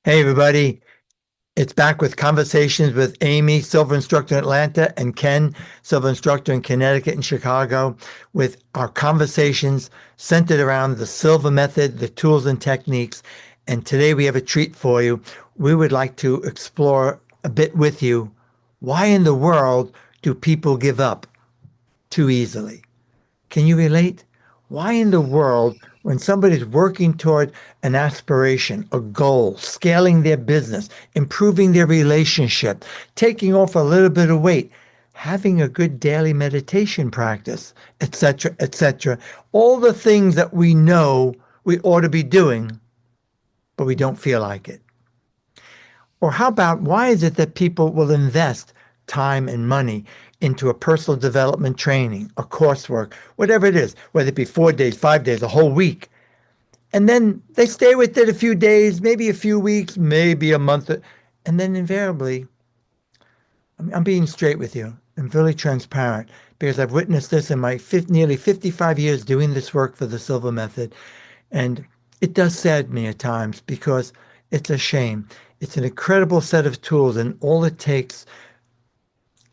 Hey, everybody. It's back with Conversations with Amy, Silva Instructor in Atlanta, and Ken, Silva Instructor in Connecticut and Chicago, with our conversations centered around the Silva Method, the tools and techniques. And today we have a treat for you. We would like to explore a bit with you. Why in the world do people give up too easily? Can you relate? Why in the world, when somebody's working toward an aspiration, a goal, scaling their business, improving their relationship, taking off a little bit of weight, having a good daily meditation practice, etc., etc., all the things that we know we ought to be doing, but we don't feel like it? Or how about why is it that people will invest time and money into a personal development training, a coursework, whatever it is, whether it be 4 days, 5 days, a whole week, and then they stay with it a few days, maybe a few weeks, maybe a month, and then invariably, I'm being straight with you. I'm really transparent because I've witnessed this in my nearly 55 years doing this work for the Silva Method. And it does sadden me at times because it's a shame. It's an incredible set of tools, and all it takes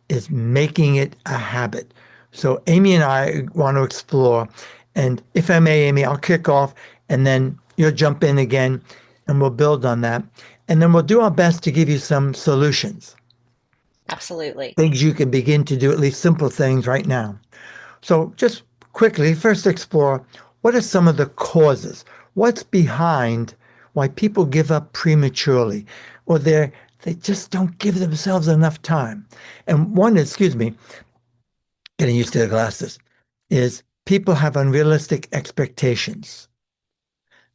is making it a habit. So, Amy and I want to explore. And if I may, Amy, I'll kick off and then you'll jump in again and we'll build on that. And then we'll do our best to give you some solutions, Absolutely. things you can begin to do, at least simple things right now. So, just quickly, first explore what are some of the causes? What's behind why people give up prematurely or they just don't give themselves enough time? And one, excuse me, getting used to the glasses, is people have unrealistic expectations.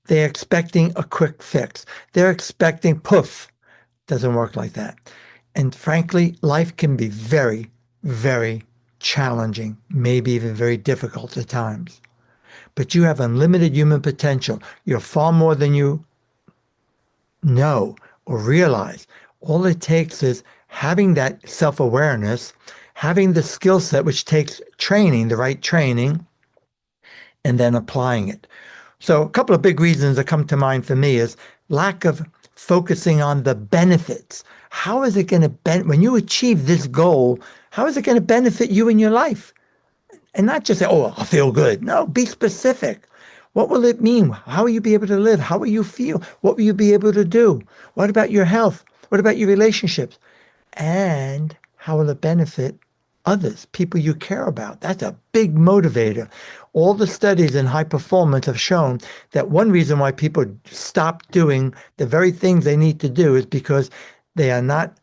They're expecting a quick fix. They're expecting poof. Doesn't work like that. And frankly, life can be very, very challenging, maybe even very difficult at times. But you have unlimited human potential. You're far more than you know or realize. All it takes is having that self awareness, having the skill set, which takes training, the right training, and then applying it. So, a couple of big reasons that come to mind for me is lack of focusing on the benefits. How is it going to when you achieve this goal? How is it going to benefit you in your life? And not just say, oh, I feel good. No, be specific. What will it mean? How will you be able to live? How will you feel? What will you be able to do? What about your health? What about your relationships? And how will it benefit others, people you care about? That's a big motivator. All the studies in high performance have shown that one reason why people stop doing the very things they need to do is because they are not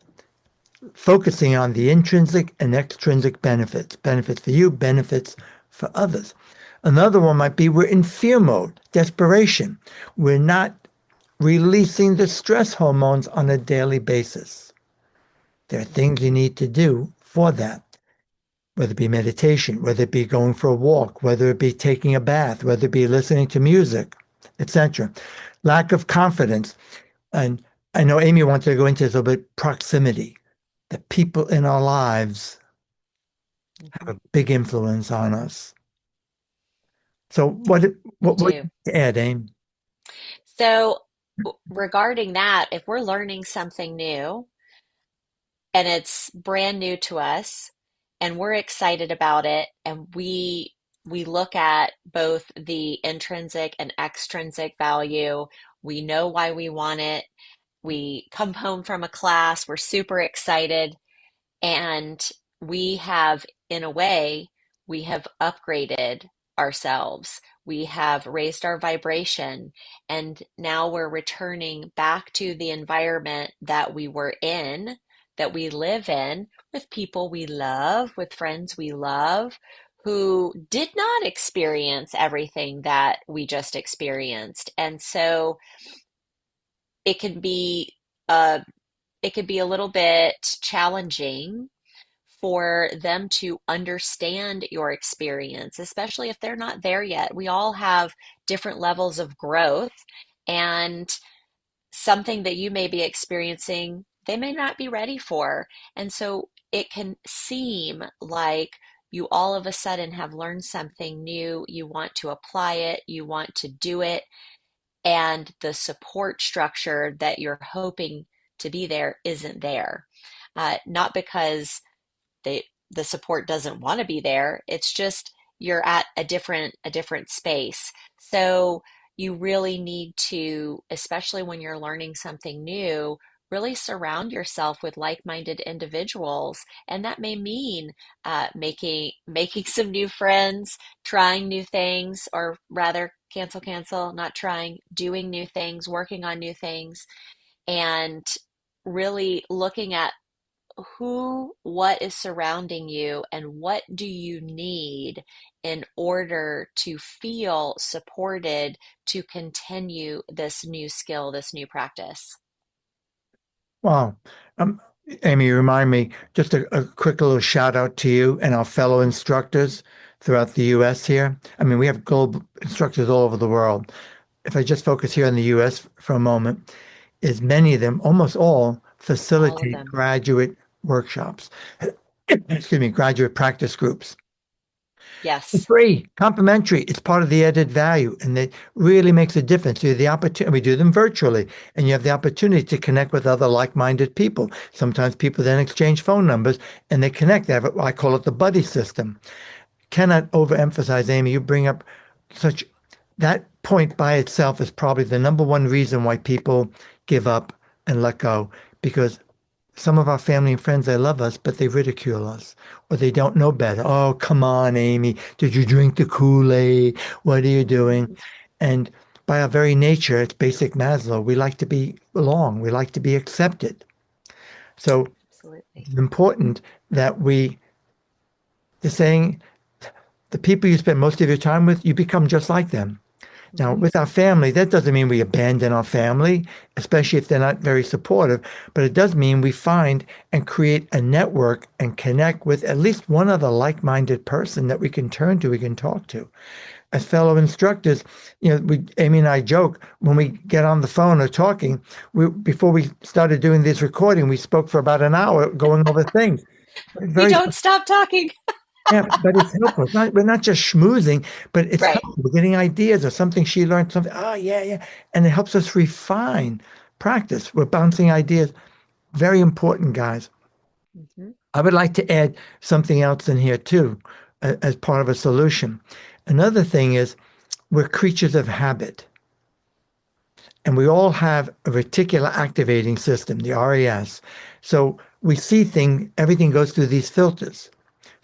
focusing on the intrinsic and extrinsic benefits, benefits for you, benefits for others. Another one might be we're in fear mode, desperation. We're not releasing the stress hormones on a daily basis. There are things you need to do for that, whether it be meditation, whether it be going for a walk, whether it be taking a bath, whether it be listening to music, etc. Lack of confidence. And I know Amy wants to go into this a little bit, proximity. The people in our lives Mhm. have a big influence on us. So They what would do. you add, Amy? So, regarding that, if we're learning something new and it's brand new to us and we're excited about it and we look at both the intrinsic and extrinsic value, we know why we want it. We come home from a class, we're super excited, and we have, in a way, we have upgraded ourselves. We have raised our vibration, and now we're returning back to the environment that we were in, that we live in, with people we love, with friends we love, who did not experience everything that we just experienced. And so it can be uh, it could be a little bit challenging for them to understand your experience, especially if they're not there yet. We all have different levels of growth, and something that you may be experiencing, they may not be ready for. And so it can seem like you all of a sudden have learned something new, you want to apply it, you want to do it, and the support structure that you're hoping to be there isn't there. Not because the support doesn't want to be there. It's just you're at a different space. So you really need to, especially when you're learning something new, really surround yourself with like-minded individuals, and that may mean making some new friends, trying new things, or rather, cancel, not trying, doing new things, working on new things, and really looking at what is surrounding you and what do you need in order to feel supported to continue this new skill, this new practice. Wow. Um, Amy, you remind me, just a quick little shout out to you and our fellow instructors throughout the US here. I mean, we have global instructors all over the world. If I just focus here in the US for a moment, is many of them, almost all, All of facilitate them. graduate workshops. Excuse me, graduate practice groups. It's Yes. free, complimentary. It's part of the added value, and it really makes a difference. You have the opportunity. We do them virtually, and you have the opportunity to connect with other like-minded people. Sometimes people then exchange phone numbers, and they connect. They have, I call it the buddy system. Cannot overemphasize, Amy. You bring up such that point by itself is probably the number one reason why people give up and let go, because some of our family and friends, they love us, but they ridicule us or they don't know better. Oh, come on, Amy. Did you drink the Kool-Aid? What are you doing? Mhm. And by our very nature, it's basic Maslow. We like to be belong. We like to be accepted. So Absolutely. it's important that the saying, the people you spend most of your time with, you become just like them. Now, Hmm. with our family, that doesn't mean we abandon our family, especially if they're not very supportive, but it does mean we find and create a network and connect with at least one other like-minded person that we can turn to, we can talk to. As fellow instructors, Amy and I joke when we get on the phone or talking, before we started doing this recording, we spoke for about an hour going over things. We Very don't stop talking. yeah, but it's helpful. We're not just schmoozing, but it's Right. helpful. We're getting ideas or something she learned, something. Oh, yeah, yeah. And it helps us refine practice. We're bouncing ideas. Very important, guys. Hmm. I would like to add something else in here too, as part of a solution. Another thing is we're creatures of habit, and we all have a reticular activating system, the RAS. So we see everything goes through these filters.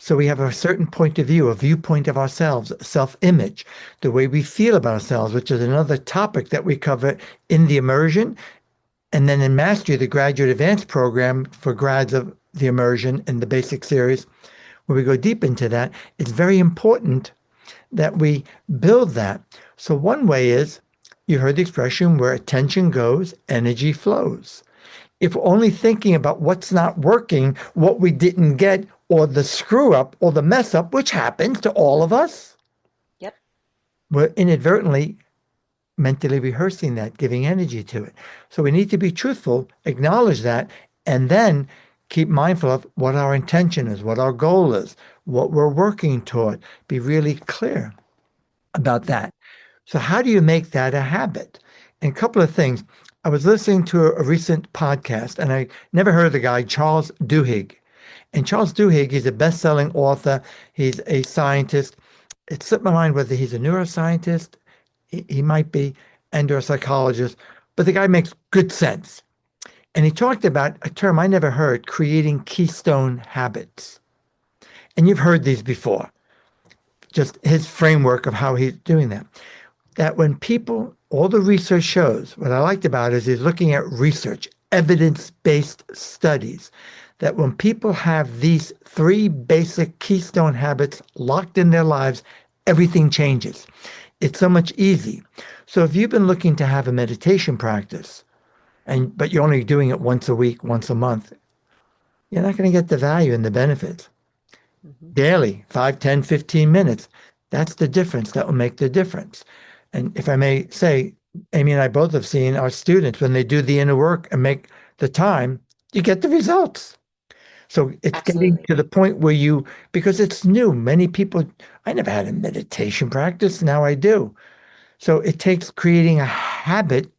So we have a certain point of view, a viewpoint of ourselves, self-image, the way we feel about ourselves, which is another topic that we cover in the immersion. And then in Mastery, the graduate advanced program for grads of the immersion in the basic series, where we go deep into that, it's very important that we build that. So one way is, you heard the expression, where attention goes, energy flows. If we're only thinking about what's not working, what we didn't get, or the screw up or the mess up, which happens to all of us, Yep. we're inadvertently mentally rehearsing that, giving energy to it. So we need to be truthful, acknowledge that, and then keep mindful of what our intention is, what our goal is, what we're working toward. Be really clear about Hmm. that. So, how do you make that a habit? And a couple of things. I was listening to a recent podcast, and I never heard of the guy, Charles Duhigg. And Charles Duhigg, he's a best-selling author. He's a scientist. It slipped my mind whether he's a neuroscientist, he might be, and or a psychologist, but the guy makes good sense. And he talked about a term I never heard, creating keystone habits. And you've heard these before, just his framework of how he's doing that. That when people, all the research shows, what I liked about it is he's looking at research, evidence-based studies, that when people have these three basic keystone habits locked in their lives, everything changes. It's so much easy. So if you've been looking to have a meditation practice, but you're only doing it once a week, once a month, you're not going to get the value and the benefits. Hmm. Daily, 5, 10, 15 minutes. That's the difference that will make the difference. And if I may say, Amy and I both have seen our students, when they do the inner work and make the time, you get the results. So it's getting Absolutely. to the point where because it's new. Many people, I never had a meditation practice. Now I do. So it takes creating a habit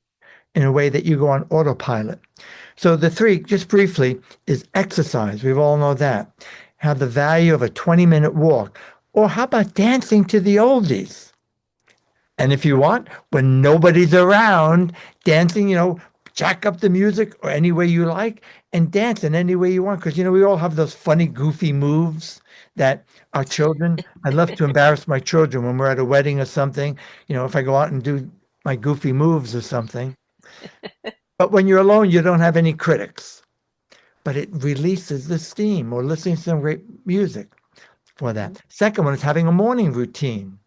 in a way that you go on autopilot. So the three, just briefly, is exercise. We all know that. Have the value of a 20-minute walk. Or how about dancing to the oldies? And if you want, when nobody's around, dancing, jack up the music or any way you like and dance in any way you want. Because, we all have those funny, goofy moves that our children, I love to embarrass my children when we're at a wedding or something. If I go out and do my goofy moves or something. But when you're alone, you don't have any critics. But it releases the steam or listening to some great music for Mhm. that. Second one is having a morning routine.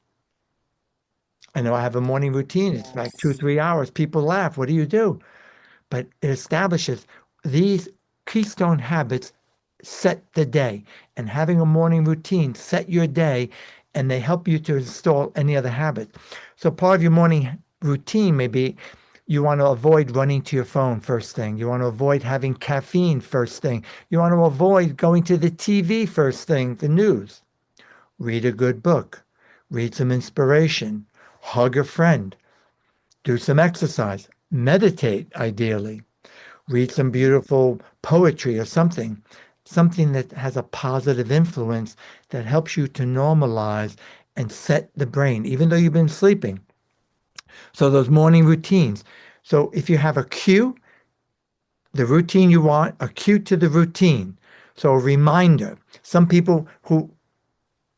I know I have a morning routine. It's like two, Yes. 3 hours. People laugh. What do you do? But it establishes these keystone habits set the day. And having a morning routine set your day, and they help you to install any other habit. So part of your morning routine may be you want to avoid running to your phone first thing. You want to avoid having caffeine first thing. You want to avoid going to the TV first thing, the news. Read a good book. Read some inspiration. Hug a friend. Do some exercise. Meditate, ideally. Read some Mhm. beautiful poetry or something. Something that has a positive influence that helps you to normalize and set the brain, even though you've been sleeping. So those morning routines. So if you have a cue, the routine you want, a cue to the routine. So a reminder. Some people who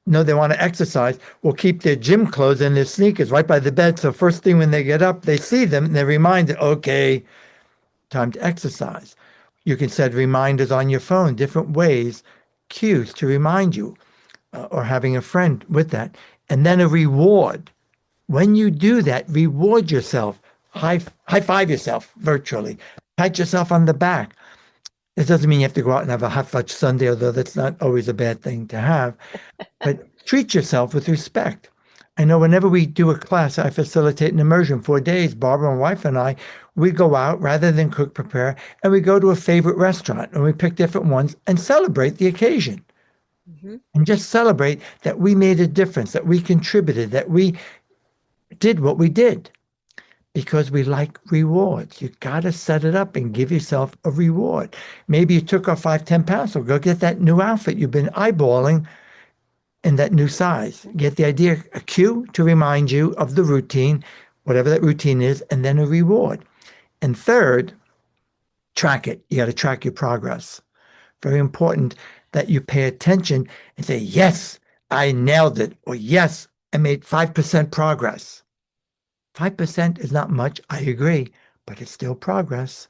know they want to exercise will keep their gym clothes and their sneakers right by the bed. So first thing when they get up, they see them and they're reminded, okay, time to exercise. You can set reminders on your phone, different ways, cues to remind you, or having a friend with that. And then a reward. When you do that, reward yourself. High five yourself virtually. Pat yourself on the back. It doesn't mean you have to go out and have a hot fudge sundae, although that's not always a bad thing to have. But treat yourself with respect. I know whenever we do a class, I facilitate an immersion 4 days. Barbara, my wife, and I, we go out rather than cook, prepare, and we go to a favorite restaurant and we pick different ones and celebrate the occasion Mhm. and just celebrate that we made a difference, that we contributed, that we did what we did because we like rewards. You got to set it up and give yourself a reward. Maybe you took off 5, 10 pounds, so go get that new outfit you've been eyeballing in that new size. Get the idea, a cue to remind you of the routine, whatever that routine is, and then a reward. And third, track it. You got to track your progress. Very important that you pay attention and say, yes, I nailed it, or yes, I made 5% progress. 5% is not much, I agree, but it's still progress.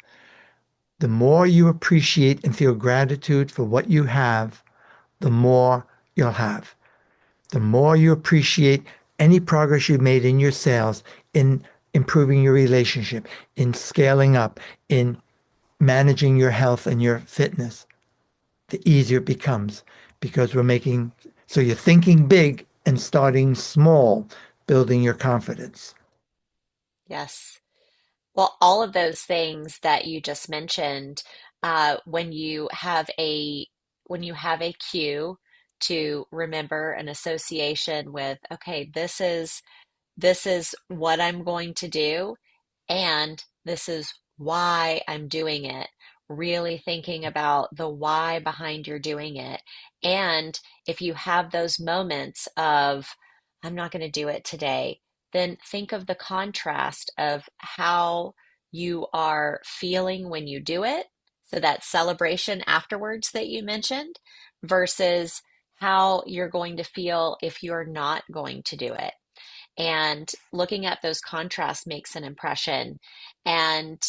The more you appreciate and feel gratitude for what you have, the more you'll have. The more you appreciate any progress you've made in your sales, in improving your relationship, in scaling up, in managing your health and your fitness, the easier it becomes because we're making, so you're thinking big and starting small, building your confidence. Yes. Well, all of those things that you just mentioned, when you have a cue to remember an association with, okay, this is what I'm going to do, and this is why I'm doing it. Really thinking about the why behind your doing it. And if you have those moments of, I'm not going to do it today, then think of the contrast of how you are feeling when you do it. So that celebration afterwards that you mentioned versus how you're going to feel if you're not going to do it. And looking at those contrasts makes an impression. And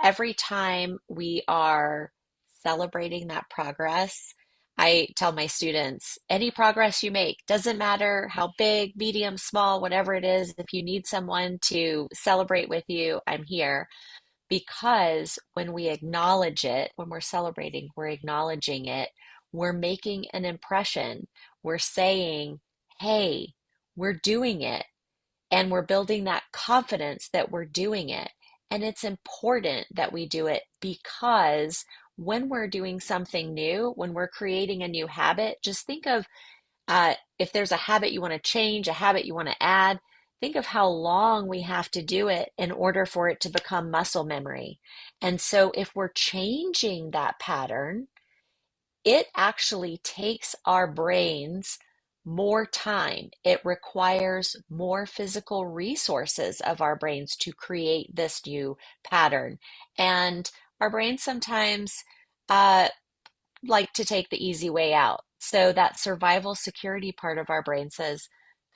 every time we are celebrating that progress, I tell my students, any progress you make, doesn't matter how big, medium, small, whatever it is, if you need someone to celebrate with you, I'm here. Because when we acknowledge it, when we're celebrating, we're acknowledging it, we're making an impression. We're saying, hey, we're doing it, and we're building that confidence that we're doing it. And it's important that we do it because when we're doing something new, when we're creating a new habit, just think of if there's a habit you want to change, a habit you want to add, think of how long we have to do it in order for it to become muscle memory. And so if we're changing that pattern, it actually takes our brains more time. It requires more physical resources of our brains to create this new pattern. And our brains sometimes uh, like to take the easy way out. So that survival security part of our brain says,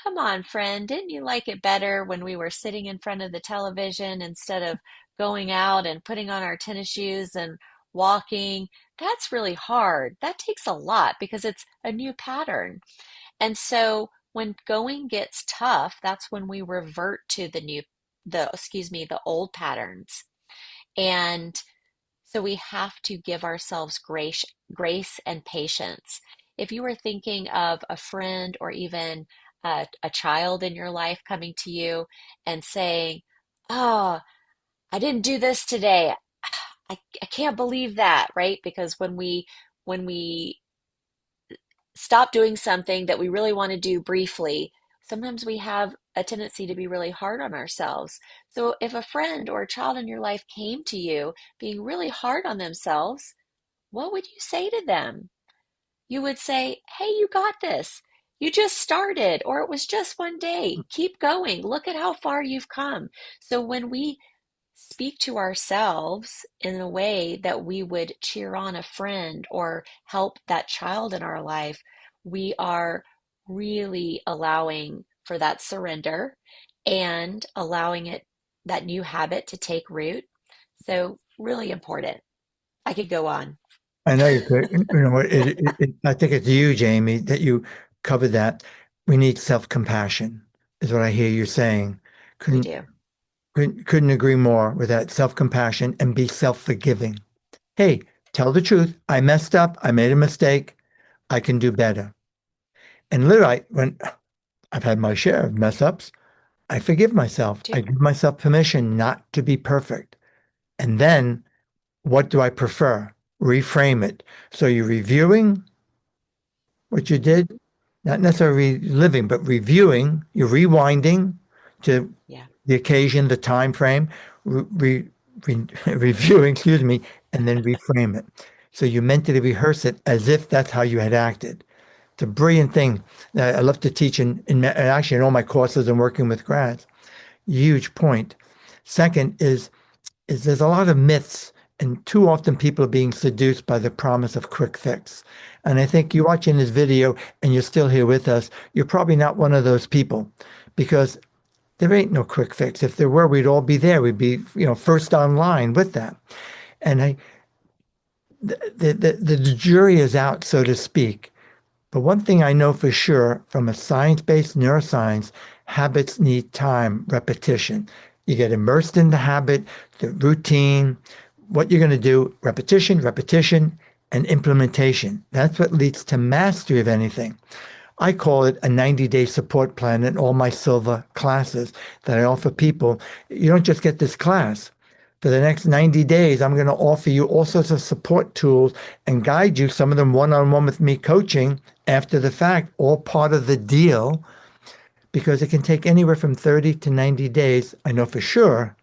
come on, friend, didn't you like it better when we were sitting in front of the television instead of going out and putting on our tennis shoes and walking? That's really hard. That takes a lot because it's a new pattern. And so when going gets tough, that's when we revert to the old patterns. And so we have to give ourselves grace and patience. If you were thinking of a friend or even a child in your life coming to you and saying, "Oh, I didn't do this today. I can't believe that," right? Because when we stop doing something that we really want to do briefly, sometimes we have a tendency to be really hard on ourselves. So if a friend or a child in your life came to you being really hard on themselves, what would you say to them? You would say, "Hey, you got this. You just started, or it was just one day. Keep going. Look at how far you've come." So when we speak to ourselves in a way that we would cheer on a friend or help that child in our life, we are really allowing for that surrender and allowing that new habit to take root. So, really important. I could go on. I know you could. You know, I think it's huge, Amy, that you covered that. We need self-compassion, is what I hear you saying. We Couldn't do. couldn't agree more with that. Self-compassion and be self-forgiving. Hey, tell the truth. I messed up. I made a mistake. I can do better. And literally, when I've had my share of mess ups, I forgive myself. I Do. give myself permission not to be perfect. And then what do I prefer? Reframe it. So you're reviewing what you Hmm. did, not necessarily living, but reviewing, you're rewinding to Yeah. the occasion, the time frame, reviewing, excuse me, and then reframe it. So you mentally rehearse it as if that's how you had acted. It's a brilliant thing. I love to teach actually in all my courses and working with grads. Huge point. Second is there's a lot of myths, and too often people are being seduced by the promise of quick fix. And I think you're watching this video and you're still here with us, you're probably not one of those people because there ain't no quick fix. If there were, we'd all be there. We'd be, first online with that. And the jury is out, so to speak. But one thing I know for sure from a science-based neuroscience, habits need time, repetition. You get immersed in the habit, the routine, what you're going to do, repetition, repetition, and implementation. That's what leads to mastery of anything. I call it a 90-day support plan in all my Silva classes that I offer people. You don't just get this class. For the next 90 days, I'm going to offer you all sorts of support tools and guide you, some of them one-on-one with me coaching after the fact, all part of the deal, because it can take anywhere from 30 to 90 days, I know for sure,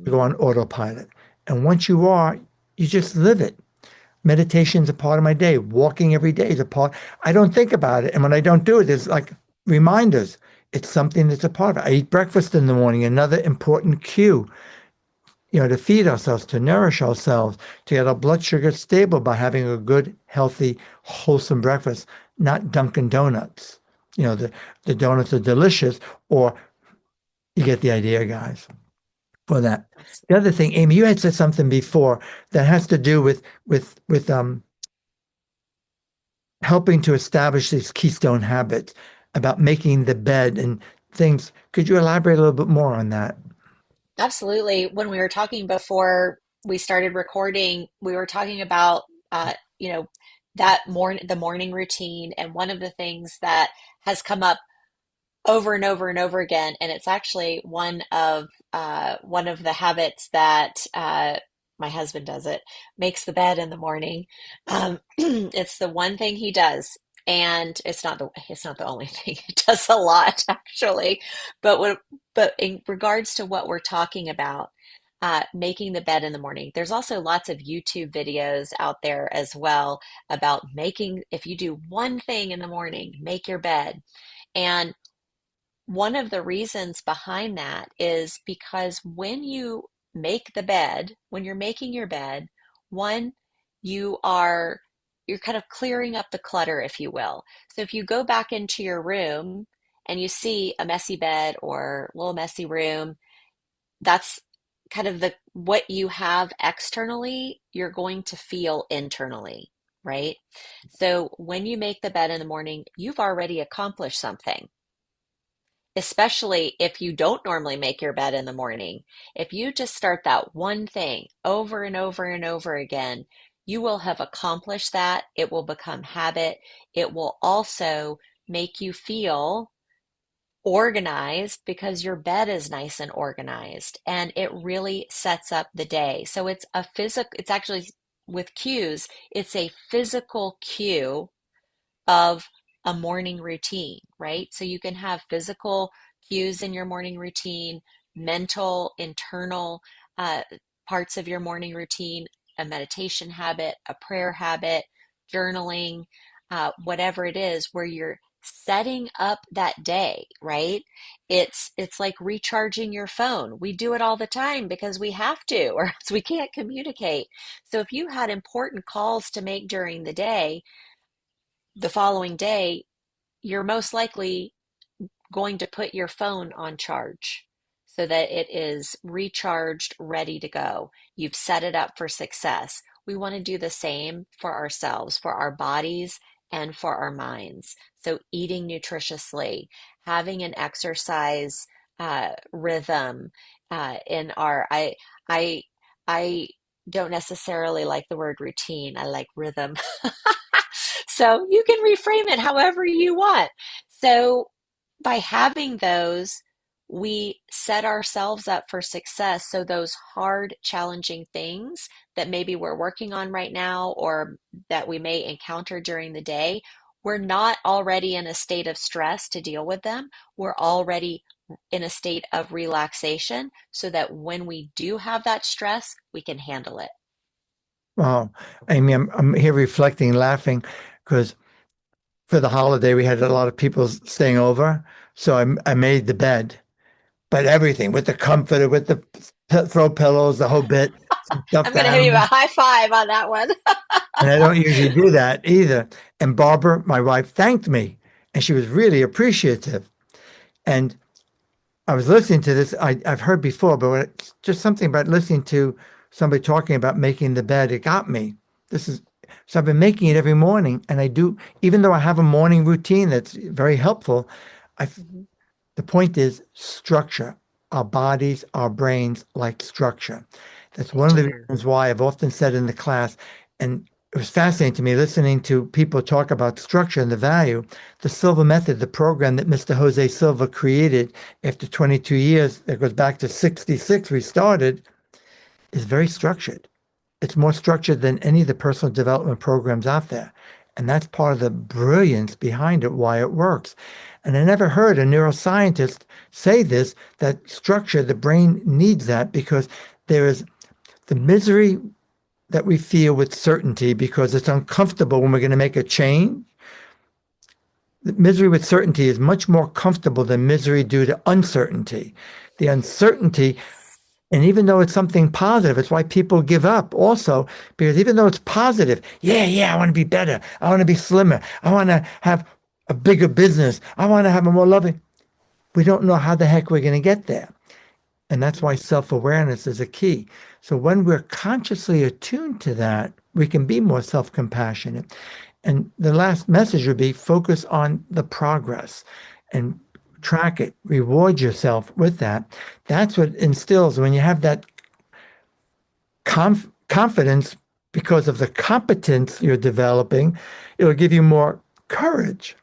to Hmm. go on autopilot. And once you are, you just live it. Meditation's a part of my day. Walking every day is a part. I don't think about it. And when I don't do it, there's like reminders. It's something that's a part of it. I eat breakfast in the morning, another important cue, to feed ourselves, to nourish ourselves, to get our blood sugar stable by having a good, healthy, wholesome breakfast, not Dunkin' Donuts. The donuts are delicious, or you get the idea, guys, for that. The other thing, Amy, you had said something before that has to do with helping to establish these keystone habits about making the bed and things. Could you elaborate a little bit more on that? Absolutely. When we were talking before we started recording, we were talking about you know, the morning routine, and one of the things that has come up over and over and over again, and it's actually one of the habits that my husband does it, makes the bed in the morning. It's the one thing he does. And it's not the only thing. It does a lot actually. But in regards to what we're talking about, making the bed in the morning, there's also lots of YouTube videos out there as well about making, if you do one thing in the morning, make your bed. And one of the reasons behind that is because when you make the bed, when you're making your bed, one, you are you're kind of clearing up the clutter, if you will. So if you go back into your room and you see a messy bed or a little messy room, that's kind of the what you have externally, you're going to feel internally, right? So when you make the bed in the morning, you've already accomplished something, especially if you don't normally make your bed in the morning. If you just start that one thing over and over and over again, you will have accomplished that. It will become habit. It will also make you feel organized because your bed is nice and organized, and it really sets up the day. So it's actually with cues, it's a physical cue of a morning routine, right? So you can have physical cues in your morning routine, mental, internal uh, parts of your morning routine, a meditation habit, a prayer habit, journaling, whatever it is, where you're setting up that day, right? It's like recharging your phone. We do it all the time because we have to, or else we can't communicate. So if you had important calls to make during the day, the following day, you're most likely going to put your phone on charge so that it is recharged, ready to go. You've set it up for success. We want to do the same for ourselves, for our bodies, and for our minds. So, eating nutritiously, having an exercise rhythm in our. I I don't necessarily like the word routine. I like rhythm. So you can reframe it however you want. So by having those, we set ourselves up for success. So those hard, challenging things that maybe we're working on right now or that we may encounter during the day, we're not already in a state of stress to deal with them. We're already in a state of relaxation so that when we do have that stress, we can handle it. Wow. Amy, I'm here reflecting, laughing, because for the holiday, we had a lot of people staying over. So I made the bed, but everything with the comforter, with the throw pillows, the whole bit, some I'm stuffed going to give you a animals. high five on that one. And I don't usually do that either. And Barbara, my wife, thanked me, and she was really appreciative. And I was listening to this. I've heard before, but it's just something about listening to somebody talking about making the bed. It got me. This is so I've been making it every morning, and I do. Even though I have a morning routine that's very helpful, I Mhm. the point is structure. Our bodies, our brains like structure. That's They one of the do. reasons why I've often said in the class, and it was fascinating to me listening to people talk about structure and the value. The Silva Method, the program that Mr. Jose Silva created after 22 years, that goes back to 66, we started, is very structured. It's more structured than any of the personal development programs out there. And that's part of the brilliance behind it, why it works. And I never heard a neuroscientist say this, that structure, the brain needs that because there is the misery that we feel with certainty because it's uncomfortable when we're going to make a change. The misery with certainty is much more comfortable than misery due to uncertainty. The uncertainty, Yes. and even though it's something positive, it's why people give up also, because even though it's positive, yeah, I want to be better. I want to be slimmer. I want to have a bigger business. I want to have a more loving. We don't know how the heck we're going to get there. And that's why Mhm. self awareness is a key. So when we're consciously attuned to that, we can be more self compassionate. And the last message would be focus on the progress and track it, reward yourself with that. That's what instills when you have that confidence because of the competence you're developing, it'll give you more courage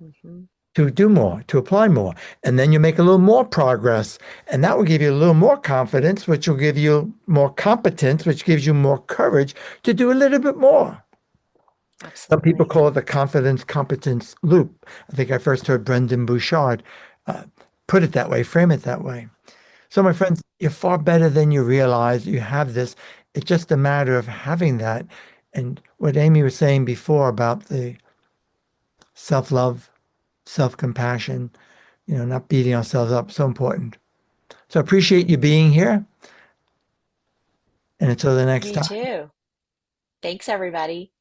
Mhm. to do more, to apply more. And then you make a little more progress. And that will give you a little more confidence, which will give you more competence, which gives you more courage to do a little bit more. Some people Absolutely. call it the confidence competence loop. I think I first heard Brendan Bouchard uh, put it that way, frame it that way. So, my friends, you're far better than you realize. You have this. It's just a matter of having that. And what Amy was saying before about the self-love, self-compassion, not beating ourselves up, so important. So, I appreciate you being here. And until the next Me time. too. Thanks, everybody.